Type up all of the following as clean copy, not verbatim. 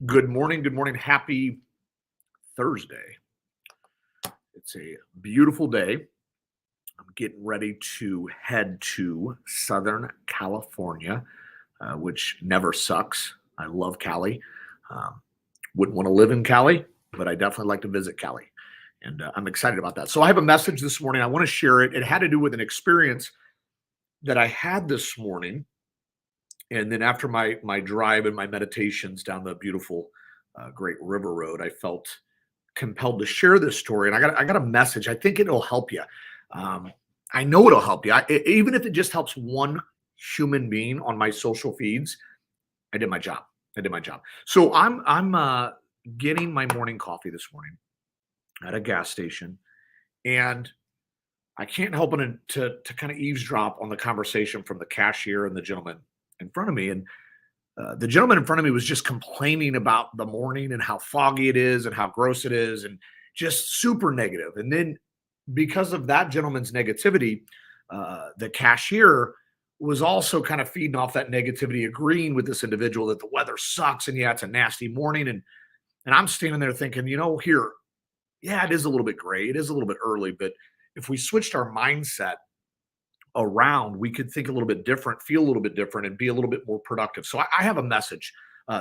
Good morning. Good morning. Happy Thursday. It's a beautiful day. I'm getting ready to head to Southern California, which never sucks. I love Cali. Um, wouldn't want to live in Cali, but I definitely like to visit Cali. And I'm excited about that. So I have a message this morning. I want to share it. It had to do with an experience that I had this morning. And then after my drive and my meditations down the beautiful, great river road, I felt compelled to share this story, and I got a message. I think it'll help you. Um, I know it'll help you. Even if it just helps one human being on my social feeds, I did my job. I did my job. So I'm getting my morning coffee this morning at a gas station, and I can't help but to kind of eavesdrop on the conversation from the cashier and the gentleman in front of me. And the gentleman in front of me was just complaining about the morning and how foggy it is and how gross it is and just super negative. And then because of that gentleman's negativity, the cashier was also kind of feeding off that negativity, agreeing with this individual that the weather sucks and yeah, it's a nasty morning. And I'm standing there thinking, here, yeah, it is a little bit gray, it is a little bit early, but if we switched our mindset around, we could think a little bit different, feel a little bit different, and be a little bit more productive. So I have a message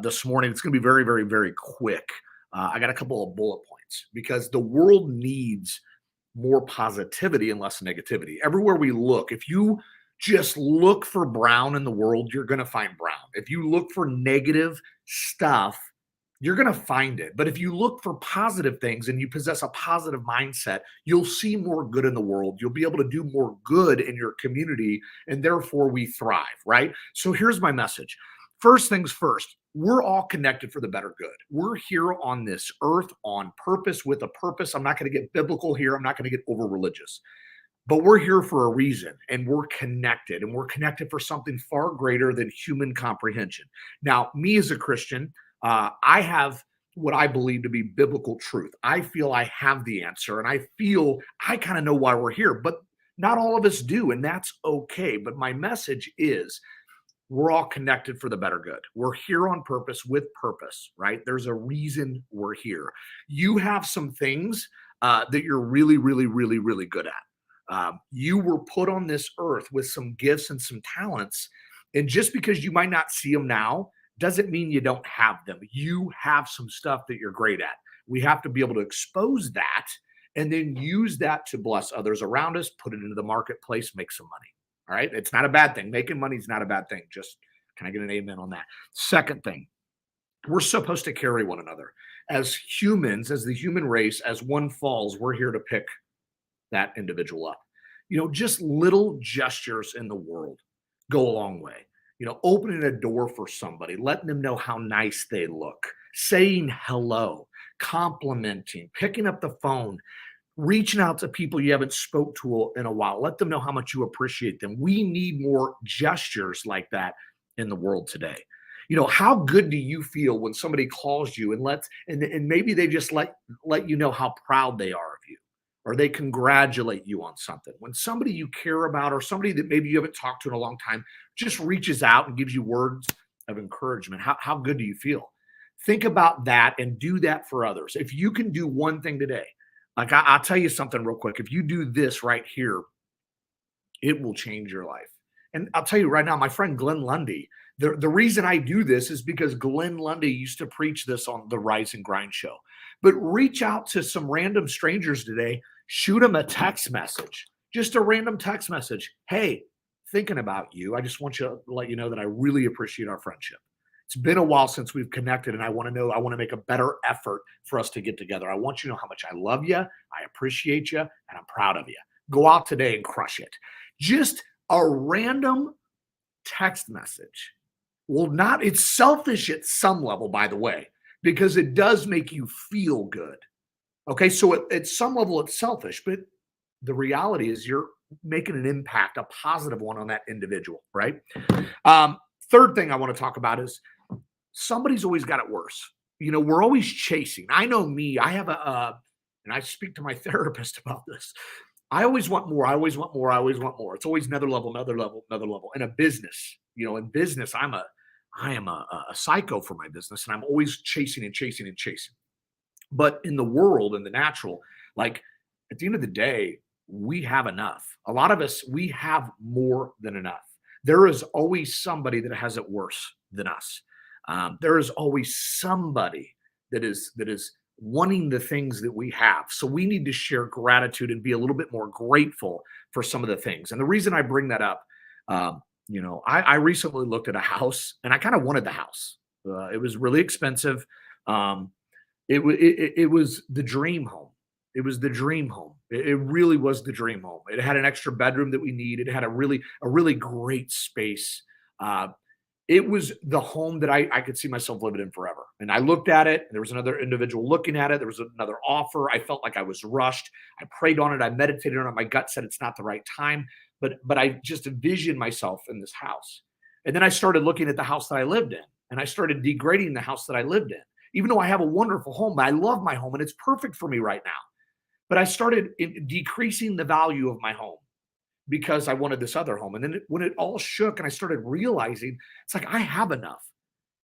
this morning. It's going to be very, very, very quick. I got a couple of bullet points because the world needs more positivity and less negativity. Everywhere we look, if you just look for brown in the world, you're going to find brown. If you look for negative stuff, you're going to find it. But if you look for positive things and you possess a positive mindset, you'll see more good in the world. You'll be able to do more good in your community, and therefore we thrive, right? So here's my message. First things first, we're all connected for the better good. We're here on this earth on purpose with a purpose. I'm not going to get biblical here. I'm not going to get over religious. But we're here for a reason, and we're connected for something far greater than human comprehension. Now, me as a Christian, I have what I believe to be biblical truth. I feel I have the answer, and I feel I kind of know why we're here, but not all of us do, and that's okay. But my message is we're all connected for the better good. We're here on purpose with purpose, right? There's a reason we're here. You have some things that you're really, really, really, really good at. You were put on this earth with some gifts and some talents. And just because you might not see them now doesn't mean you don't have them. You have some stuff that you're great at. We have to be able to expose that and then use that to bless others around us, put it into the marketplace, make some money. All right. It's not a bad thing. Making money is not a bad thing. Just can I get an amen on that? Second thing, we're supposed to carry one another as humans, as the human race. As one falls, we're here to pick that individual up. Just little gestures in the world go a long way. Opening a door for somebody, letting them know how nice they look, saying hello, complimenting, picking up the phone, reaching out to people you haven't spoke to in a while. Let them know how much you appreciate them. We need more gestures like that in the world today. How good do you feel when somebody calls you and maybe they just let you know how proud they are of you, or they congratulate you on something? When somebody you care about or somebody that maybe you haven't talked to in a long time just reaches out and gives you words of encouragement, how good do you feel? Think about that and do that for others. If you can do one thing today, like I'll tell you something real quick. If you do this right here, it will change your life. And I'll tell you right now, my friend Glenn Lundy, the reason I do this is because Glenn Lundy used to preach this on the Rise and Grind show. But reach out to some random strangers today, shoot them a text message, just a random text message. Hey, thinking about you. I just want you to let you know that I really appreciate our friendship. It's been a while since we've connected, and I want to make a better effort for us to get together. I want you to know how much I love you, I appreciate you, and I'm proud of you. Go out today and crush it. Just a random text message it's selfish at some level, by the way, because it does make you feel good. Okay, so at some level it's selfish, but the reality is you're making an impact, a positive one on that individual, right? Third thing I want to talk about is somebody's always got it worse. We're always chasing. I know me. I have and I speak to my therapist about this. I always want more. I always want more. I always want more. It's always another level, another level, another level. In a business, in business, I'm I am a psycho for my business, and I'm always chasing and chasing and chasing. But in the world, in the natural, like at the end of the day, we have enough. A lot of us, we have more than enough. There is always somebody that has it worse than us. There is always somebody that is wanting the things that we have. So we need to share gratitude and be a little bit more grateful for some of the things. And the reason I bring that up, I recently looked at a house and I kind of wanted the house. It was really expensive. Um, it was the dream home. It was the dream home. It really was the dream home. It had an extra bedroom that we needed. It had a really great space. Uh, it was the home that I could see myself living in forever. And I looked at it. There was another individual looking at it. There was another offer. I felt like I was rushed. I prayed on it. I meditated on it. My gut said it's not the right time. But I just envisioned myself in this house. And then I started looking at the house that I lived in, and I started degrading the house that I lived in. Even though I have a wonderful home, I love my home and it's perfect for me right now. But I started decreasing the value of my home because I wanted this other home. And then when it all shook and I started realizing it's like I have enough.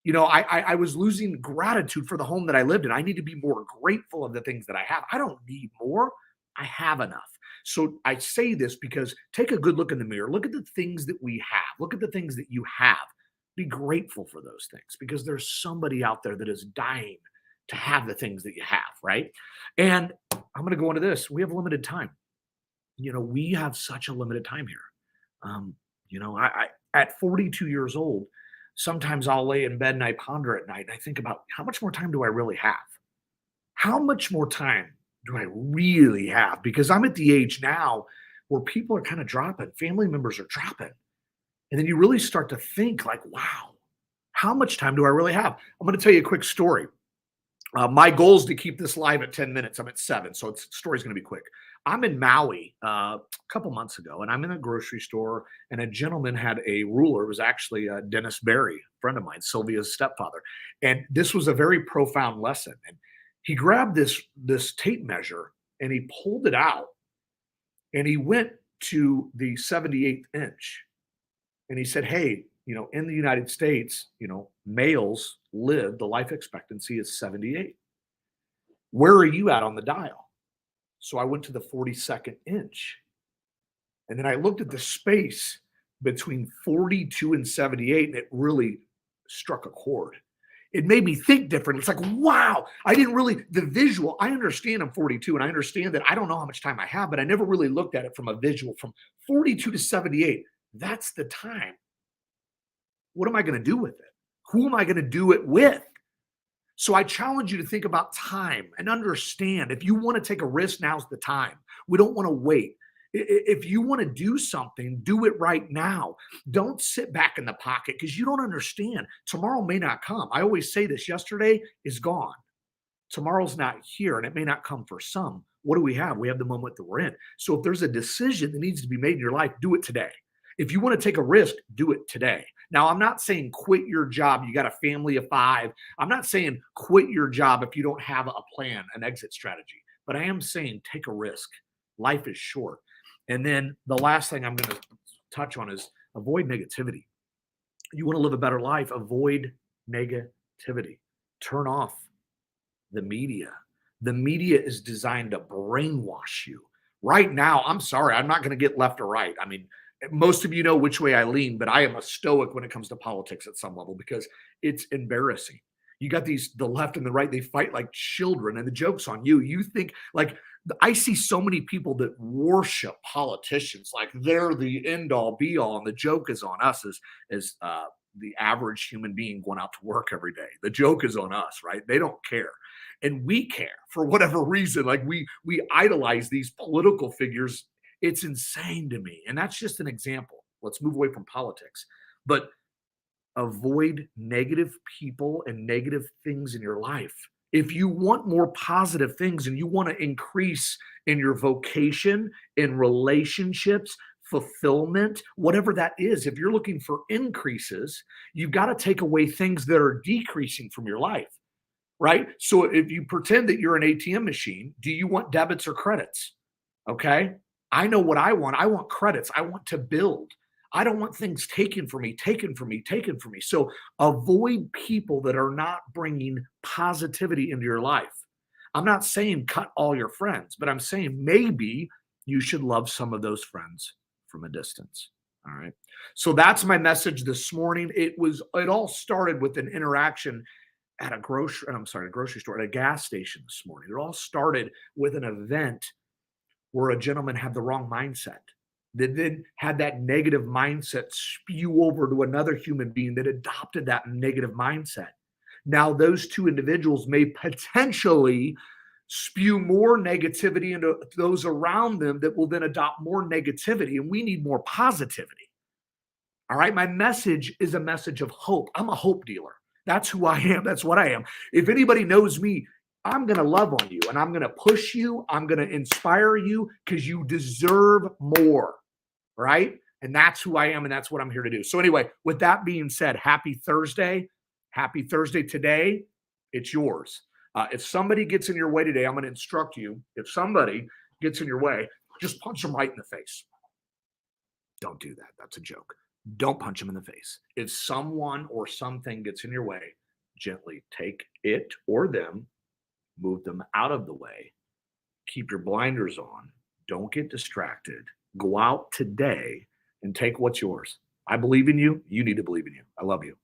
I was losing gratitude for the home that I lived in. I need to be more grateful of the things that I have. I don't need more. I have enough. So I say this because take a good look in the mirror. Look at the things that we have. Look at the things that you have. Be grateful for those things because there's somebody out there that is dying to have the things that you have, right? And I'm going to go into this. We have limited time. We have such a limited time here. I at 42 years old, sometimes I'll lay in bed and I ponder at night and I think about how much more time do I really have? How much more time do I really have? Because I'm at the age now where people are kind of dropping, family members are dropping. And then you really start to think like, wow, how much time do I really have? I'm going to tell you a quick story. My goal is to keep this live at 10 minutes. I'm at 7, so the story's going to be quick. I'm in Maui a couple months ago, and I'm in a grocery store, and a gentleman had a ruler. It was actually Dennis Berry, a friend of mine, Sylvia's stepfather. And this was a very profound lesson. And he grabbed this tape measure, and he pulled it out, and he went to the 78th inch. And he said, hey, in the United States, males live, the life expectancy is 78. Where are you at on the dial? So I went to the 42nd inch. And then I looked at the space between 42 and 78, and it really struck a chord. It made me think different. It's like, wow, the visual, I understand I'm 42 and I understand that I don't know how much time I have, but I never really looked at it from a visual from 42 to 78. That's the time. What am I going to do with it? Who am I going to do it with? So I challenge you to think about time and understand if you want to take a risk, now's the time. We don't want to wait. If you want to do something, do it right now. Don't sit back in the pocket because you don't understand. Tomorrow may not come. I always say this, yesterday is gone. Tomorrow's not here and it may not come for some. What do we have? We have the moment that we're in. So if there's a decision that needs to be made in your life, do it today. If you want to take a risk, do it today. Now, I'm not saying quit your job. You got a family of 5. I'm not saying quit your job if you don't have a plan, an exit strategy. But I am saying take a risk. Life is short. And then the last thing I'm going to touch on is avoid negativity. You want to live a better life, avoid negativity. Turn off the media. The media is designed to brainwash you. Right now, I'm sorry, I'm not going to get left or right. I mean, most of you know which way I lean, but I am a stoic when it comes to politics at some level because it's embarrassing. You got the left and the right, they fight like children, and the joke's on you. You think like I see so many people that worship politicians like they're the end all be all, and the joke is on us as the average human being going out to work every day. The joke is on us, right? They don't care. And we care for whatever reason. Like we idolize these political figures. It's insane to me. And that's just an example. Let's move away from politics. But avoid negative people and negative things in your life. If you want more positive things and you want to increase in your vocation, in relationships, fulfillment, whatever that is, if you're looking for increases, you've got to take away things that are decreasing from your life, right? So if you pretend that you're an ATM machine, do you want debits or credits? Okay. I know what I want. I want credits. I want to build. I don't want things taken from me, taken from me, taken from me. So avoid people that are not bringing positivity into your life. I'm not saying cut all your friends, but I'm saying maybe you should love some of those friends from a distance. All right. So that's my message this morning. It all started with an interaction at a grocery store, at a gas station this morning. It all started with an event where a gentleman had the wrong mindset, that then had that negative mindset spew over to another human being that adopted that negative mindset. Now, those two individuals may potentially spew more negativity into those around them that will then adopt more negativity, and we need more positivity. All right. My message is a message of hope. I'm a hope dealer. That's who I am. That's what I am. If anybody knows me, I'm going to love on you and I'm going to push you. I'm going to inspire you because you deserve more. Right. And that's who I am. And that's what I'm here to do. So, anyway, with that being said, happy Thursday. Happy Thursday today. It's yours. If somebody gets in your way today, I'm going to instruct you. If somebody gets in your way, just punch them right in the face. Don't do that. That's a joke. Don't punch them in the face. If someone or something gets in your way, gently take it or them, move them out of the way. Keep your blinders on. Don't get distracted. Go out today and take what's yours. I believe in you. You need to believe in you. I love you.